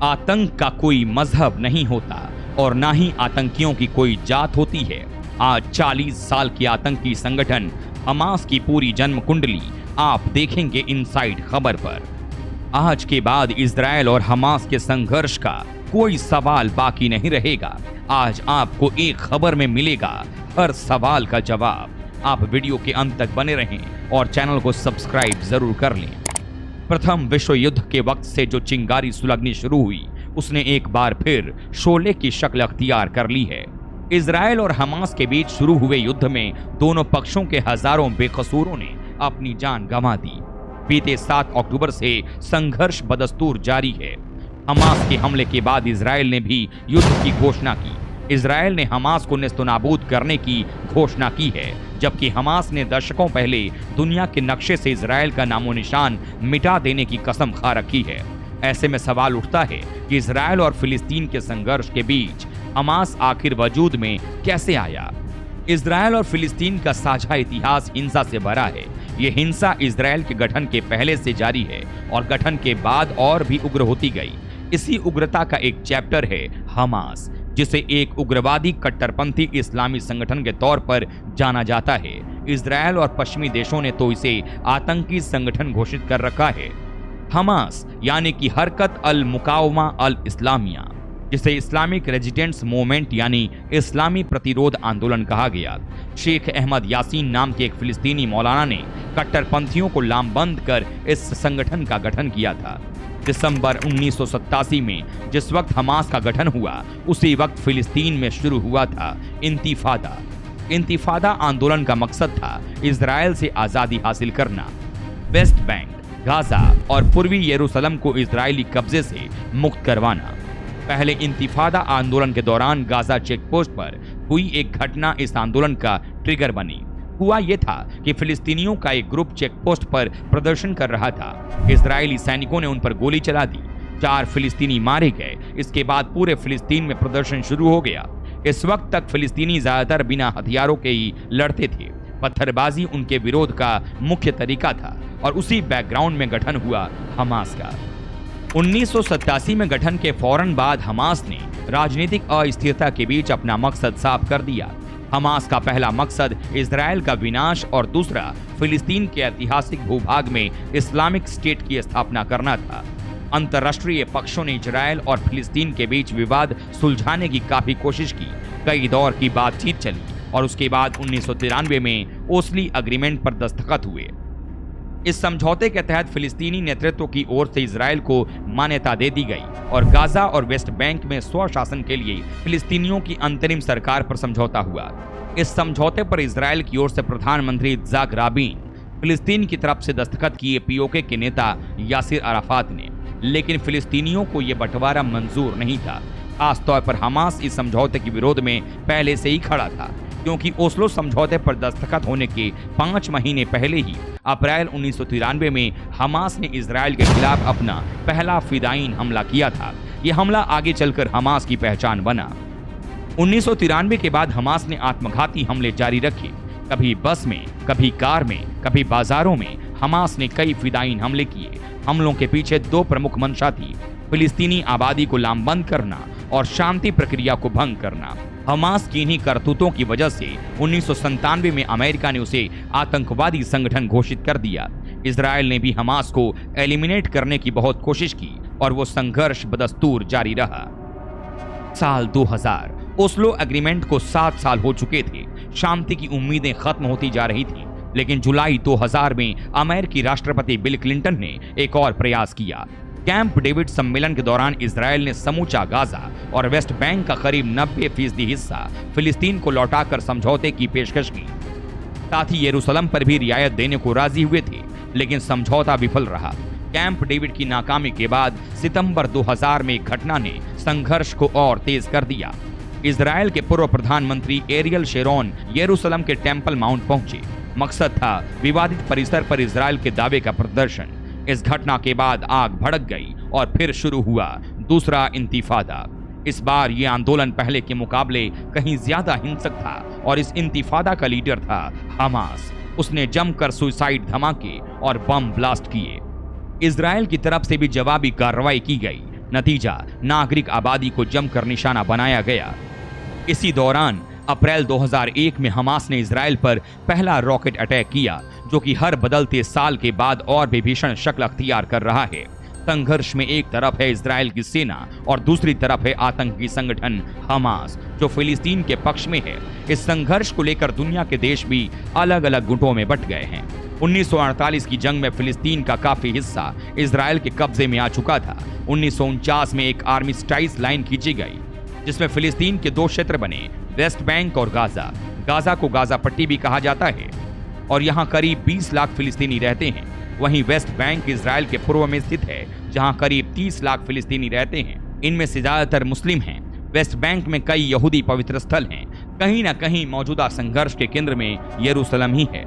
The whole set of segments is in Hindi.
आतंक का कोई मजहब नहीं होता और ना ही आतंकियों की कोई जात होती है। आज 40 साल के आतंकी संगठन हमास की पूरी जन्म कुंडली आप देखेंगे इनसाइड खबर पर। आज के बाद इजरायल और हमास के संघर्ष का कोई सवाल बाकी नहीं रहेगा। आज आपको एक खबर में मिलेगा हर सवाल का जवाब। आप वीडियो के अंत तक बने रहें और चैनल को सब्सक्राइब जरूर कर लें। प्रथम विश्व युद्ध के वक्त से जो चिंगारी सुलगनी शुरू हुई, उसने एक बार फिर शोले की शक्ल अख्तियार कर ली है। इजरायल और हमास के बीच शुरू हुए युद्ध में दोनों पक्षों के हजारों बेकसूरों ने अपनी जान गंवा दी। बीते 7 अक्टूबर से संघर्ष बदस्तूर जारी है। हमास के हमले के बाद इजरायल ने भी युद्ध की घोषणा की। इजरायल ने हमास को नेस्तनाबूद करने की घोषणा की है, जबकि हमास ने दशकों पहले दुनिया के नक्शे से इजरायल का नामो निशान मिटा देने की कसम खा रखी है। ऐसे में सवाल उठता है कि इजरायल और फिलिस्तीन के संघर्ष के बीच हमास आखिर वजूद में कैसे आया। इजरायल और फिलिस्तीन का साझा इतिहास हिंसा से भरा है। ये हिंसा इजरायल के गठन के पहले से जारी है और गठन के बाद और भी उग्र होती गई। इसी उग्रता का एक चैप्टर है हमास, जिसे एक उग्रवादी कट्टरपंथी इस्लामी संगठन के तौर पर जाना जाता है। इजरायल और पश्चिमी देशों ने तो इसे आतंकी संगठन घोषित कर रखा है। हमास यानी कि हरकत अल मुकावमा अल इस्लामिया, जिसे इस्लामिक रेजिस्टेंस मूवमेंट यानी इस्लामी प्रतिरोध आंदोलन कहा गया। शेख अहमद यासीन नाम के एक फिलिस्तीनी मौलाना ने कट्टरपंथियों को लामबंद कर इस संगठन का गठन किया था। दिसंबर 1987 में जिस वक्त हमास का गठन हुआ, उसी वक्त फिलिस्तीन में शुरू हुआ था इंतिफादा। इंतिफादा आंदोलन का मकसद था इजरायल से आजादी हासिल करना, वेस्ट बैंक, गाजा और पूर्वी यरूशलेम को इजरायली कब्जे से मुक्त करवाना। पहले इंतिफादा आंदोलन के दौरान गाजा चेकपोस्ट पर हुई एक घटना इस आंदोलन का ट्रिगर बनी। हुआ यह था कि फिलिस्तीनियों का एक ग्रुप चेकपोस्ट पर प्रदर्शन कर रहा था। इजरायली सैनिकों ने उन पर गोली चला दी। 4 फिलिस्तीनी मारे गए। इसके बाद पूरे फिलिस्तीन में प्रदर्शन शुरू हो गया। इस वक्त तक फिलिस्तीनी ज्यादातर बिना हथियारों के ही लड़ते थे। पत्थरबाजी उनके विरोध का मुख्य तरीका था और उसी बैकग्राउंड में गठन हुआ हमास का। 1987 में गठन के फौरन बाद हमास ने राजनीतिक अस्थिरता के बीच अपना मकसद साफ कर दिया। हमास का पहला मकसद इजरायल का विनाश और दूसरा फिलिस्तीन के ऐतिहासिक भूभाग में इस्लामिक स्टेट की स्थापना करना था। अंतर्राष्ट्रीय पक्षों ने इजरायल और फिलिस्तीन के बीच विवाद सुलझाने की काफी कोशिश की। कई दौर की बातचीत चली और उसके बाद 1993 में ओस्ली एग्रीमेंट पर दस्तखत हुए। इस समझौते के तहत फिलिस्तीनी नेतृत्व की ओर से इजरायल को मान्यता दे दी गई और गाजा और वेस्ट बैंक में स्वशासन के लिए फिलिस्तीनियों की अंतरिम सरकार पर समझौता हुआ। इस समझौते पर इजरायल की ओर से प्रधानमंत्री इत्साक राबिन, फिलिस्तीन की तरफ से दस्तखत किए पीओके के नेता यासिर अराफात ने। लेकिन फिलिस्तीनियों को यह बंटवारा मंजूर नहीं था। खासतौर पर हमास इस समझौते के विरोध में पहले से ही खड़ा था, क्योंकि ओस्लो समझौते पर दस्तखत होने के 5 महीने पहले ही अप्रैल 1993 में हमास ने इजरायल के खिलाफ अपना पहला फिदायीन हमला किया था। यह हमला आगे चलकर हमास की पहचान बना। 1993 के बाद हमास ने आत्मघाती हमले जारी रखे। कभी बस में, कभी कार में, कभी बाजारों में हमास ने कई फिदायीन हमले किए। हमलों के पीछे 2 प्रमुख मंशा थी: फिलिस्तीनी आबादी को लामबंद करना और शांति प्रक्रिया को भंग करना। हमास की इन्हीं करतूतों की वजह से 1997 में अमेरिका ने उसे आतंकवादी संगठन घोषित कर दिया। इजरायल ने भी हमास को एलिमिनेट करने की बहुत कोशिश की और वो संघर्ष बदस्तूर जारी रहा। साल 2000, ओस्लो एग्रीमेंट को 7 साल हो चुके थे। शांति की उम्मीदें खत्म होती जा रही थी। लेकिन जुलाई 2000 में अमेरिकी राष्ट्रपति बिल क्लिंटन ने एक और प्रयास किया। कैंप डेविड सम्मेलन के दौरान इजरायल ने समूचा गाजा और वेस्ट बैंक का करीब 90% हिस्सा फिलिस्तीन को लौटाकर समझौते की पेशकश की। साथ ही यरूशलेम पर भी रियायत देने को राजी हुए थे, लेकिन समझौता विफल रहा। कैंप डेविड की नाकामी के बाद सितंबर 2000 में एक घटना ने संघर्ष को और तेज कर दिया। इजरायल के पूर्व प्रधानमंत्री एरियल शेरोन यरूशलेम के टेम्पल माउंट पहुंचे। मकसद था विवादित परिसर पर इजरायल के दावे का प्रदर्शन। इस घटना के बाद आग भड़क गई और फिर शुरू हुआ दूसरा इंतिफादा। इस बार ये आंदोलन पहले के मुकाबले कहीं ज्यादा हिंसक था और इस इंतिफादा का लीडर था हमास। उसने जमकर सुसाइड धमाके और बम ब्लास्ट किए। इजरायल की तरफ से भी जवाबी कार्रवाई की गई। नतीजा, नागरिक आबादी को जमकर निशाना बनाया गया। इसी दौरान अप्रैल 2001 में हमास ने इजराइल पर पहला रॉकेट अटैक किया, जो कि हर बदलते साल के बाद और भी भीषण शक्ल अख्तियार कर रहा है। संघर्ष में एक तरफ है इजराइल की सेना और दूसरी तरफ है आतंकी संगठन हमास, जो फिलिस्तीन के पक्ष में है। इस संघर्ष को लेकर दुनिया के देश भी अलग अलग गुटों में बंट गए हैं। 1948 की जंग में फिलिस्तीन का काफी हिस्सा इजराइल के कब्जे में आ चुका था। 1949 में एक आर्मिस्टाइज लाइन खींची गई, जिसमें फिलिस्तीन के दो क्षेत्र बने, वेस्ट बैंक और गाजा। गाजा को गाजा पट्टी भी कहा जाता है और यहाँ करीब 20 लाख फिलिस्तीनी रहते हैं। वहीं वेस्ट बैंक इजराइल के पूर्व में स्थित है, जहाँ करीब 30 लाख फिलिस्तीनी रहते हैं। इनमें से ज्यादातर मुस्लिम हैं। वेस्ट बैंक में कई यहूदी पवित्र स्थल हैं। कहीं न कहीं मौजूदा संघर्ष के केंद्र में यरूशलेम ही है।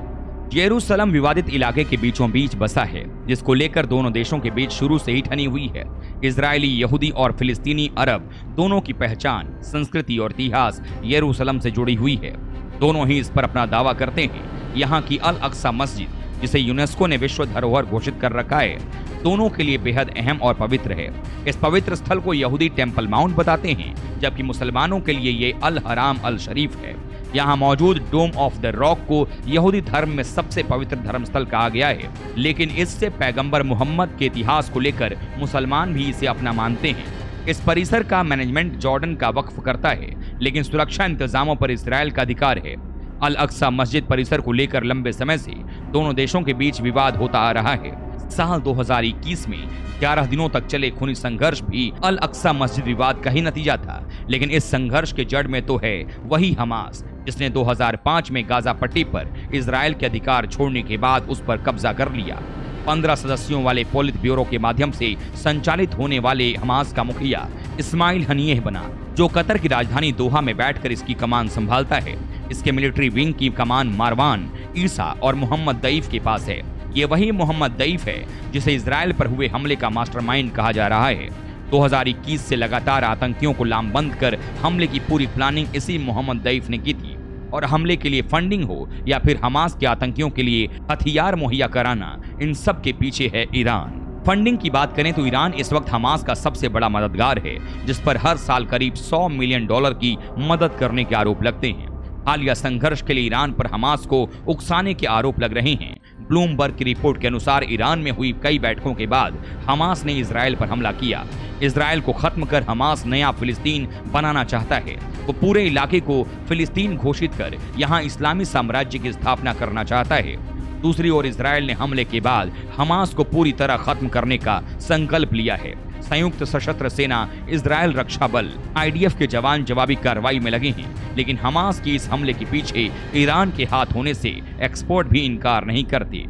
यरूशलेम विवादित इलाके के बीचों बीच बसा है, जिसको लेकर दोनों देशों के बीच शुरू से ही ठनी हुई है। इजरायली यहूदी और फिलिस्तीनी अरब दोनों की पहचान, संस्कृति और इतिहास यरूशलेम से जुड़ी हुई है। दोनों ही इस पर अपना दावा करते हैं। यहाँ की अल अक्सा मस्जिद, जिसे यूनेस्को ने विश्व धरोहर घोषित कर रखा है, दोनों के लिए बेहद अहम और पवित्र है। इस पवित्र स्थल को यहूदी टेम्पल माउंट बताते हैं, जबकि मुसलमानों के लिए ये अल हराम अल शरीफ है। यहाँ मौजूद डोम ऑफ द रॉक को यहूदी धर्म में सबसे पवित्र धर्मस्थल कहा गया है, लेकिन इससे पैगंबर मोहम्मद के इतिहास को लेकर मुसलमान भी इसे अपना मानते हैं। इस परिसर का मैनेजमेंट जॉर्डन का वक्फ करता है, लेकिन सुरक्षा इंतजामों पर इजराइल का अधिकार है। अल अक्सा मस्जिद परिसर को लेकर लंबे समय से दोनों देशों के बीच विवाद होता आ रहा है। साल 2021 में 11 दिनों तक चले खूनी संघर्ष भी अल अक्सा मस्जिद विवाद का ही नतीजा था, लेकिन इस संघर्ष के जड़ में तो है वही हमास, जिसने 2005 में गाजा पट्टी पर इजराइल के अधिकार छोड़ने के बाद उस पर कब्जा कर लिया। 15 सदस्यों वाले पोलित ब्यूरो के माध्यम से संचालित होने वाले हमास का मुखिया इस्माइल हनियह बना, जो कतर की राजधानी दोहा में बैठकर इसकी कमान संभालता है। इसके मिलिट्री विंग की कमान मारवान, ईसा और मोहम्मद दईफ के पास है। ये वही मोहम्मद दईफ है जिसे इजराइल पर हुए हमले का मास्टरमाइंड कहा जा रहा है। 2021 से लगातार आतंकियों को लामबंद कर हमले की पूरी प्लानिंग इसी मोहम्मद दईफ ने की थी, और हमले के लिए फंडिंग हो या फिर हमास के आतंकियों के लिए हथियार मुहैया कराना, इन सब के पीछे है ईरान। फंडिंग की बात करें तो ईरान इस वक्त हमास का सबसे बड़ा मददगार है, जिस पर हर साल करीब $100 मिलियन की मदद करने के आरोप लगते हैं। हालिया संघर्ष के लिए ईरान पर हमास को उकसाने के आरोप लग रहे हैं। ब्लूमबर्ग की रिपोर्ट के अनुसार ईरान में हुई कई बैठकों के बाद हमास ने इजराइल पर हमला किया। इजराइल को खत्म कर हमास नया फिलिस्तीन बनाना चाहता है। वो पूरे इलाके को फिलिस्तीन घोषित कर यहाँ इस्लामी साम्राज्य की स्थापना करना चाहता है। दूसरी ओर इजराइल ने हमले के बाद हमास को पूरी तरह खत्म करने का संकल्प लिया है। संयुक्त सशस्त्र सेना इजराइल रक्षा बल IDF के जवान जवाबी कार्रवाई में लगे हैं, लेकिन हमास की इस हमले के पीछे ईरान के हाथ होने से एक्सपर्ट भी इनकार नहीं करते।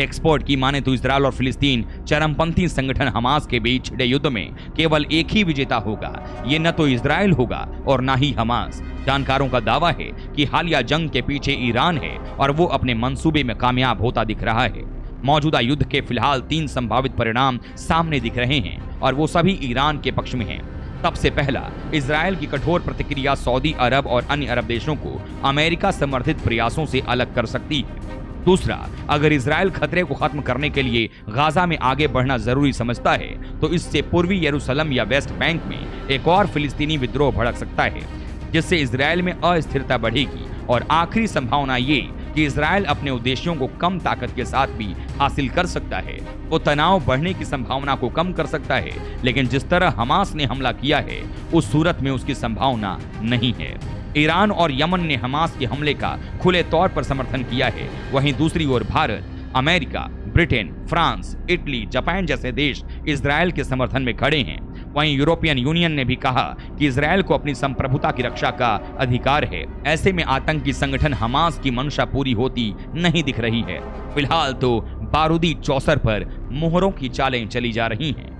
एक्सपर्ट की माने तो इजराइल और फिलिस्तीन चरमपंथी संगठन हमास के बीच छिड़े युद्ध में केवल एक ही विजेता होगा। ये न तो इजराइल होगा और न ही हमास। जानकारों का दावा है कि हालिया जंग के पीछे ईरान है और वो अपने मंसूबे में कामयाब होता दिख रहा है। मौजूदा युद्ध के फिलहाल 3 संभावित परिणाम सामने दिख रहे हैं और वो सभी ईरान के पक्ष में हैं। सबसे पहला, इजराइल की कठोर प्रतिक्रिया सऊदी अरब और अन्य अरब देशों को अमेरिका समर्थित प्रयासों से अलग कर सकती है। दूसरा, अगर इजराइल खतरे को खत्म करने के लिए गाजा में आगे बढ़ना जरूरी समझता है तो इससे पूर्वी यरूशलेम या वेस्ट बैंक में एक और फिलिस्तीनी विद्रोह भड़क सकता है, जिससे इजराइल में अस्थिरता बढ़ेगी। और आखिरी संभावना ये कि इजराइल अपने उद्देश्यों को कम ताकत के साथ भी हासिल कर सकता है। वो तनाव बढ़ने की संभावना को कम कर सकता है, लेकिन जिस तरह हमास ने हमला किया है उस सूरत में उसकी संभावना नहीं है। ईरान और यमन ने हमास के हमले का खुले तौर पर समर्थन किया है। वहीं दूसरी ओर Bharat, America, Britain, France, Italy, Japan जैसे देश इजराइल के समर्थन में खड़े हैं। वहीं यूरोपियन यूनियन ने भी कहा कि इजराइल को अपनी संप्रभुता की रक्षा का अधिकार है। ऐसे में आतंकी संगठन हमास की मंशा पूरी होती नहीं दिख रही है। फिलहाल तो बारूदी चौसर पर मोहरों की चालें चली जा रही हैं।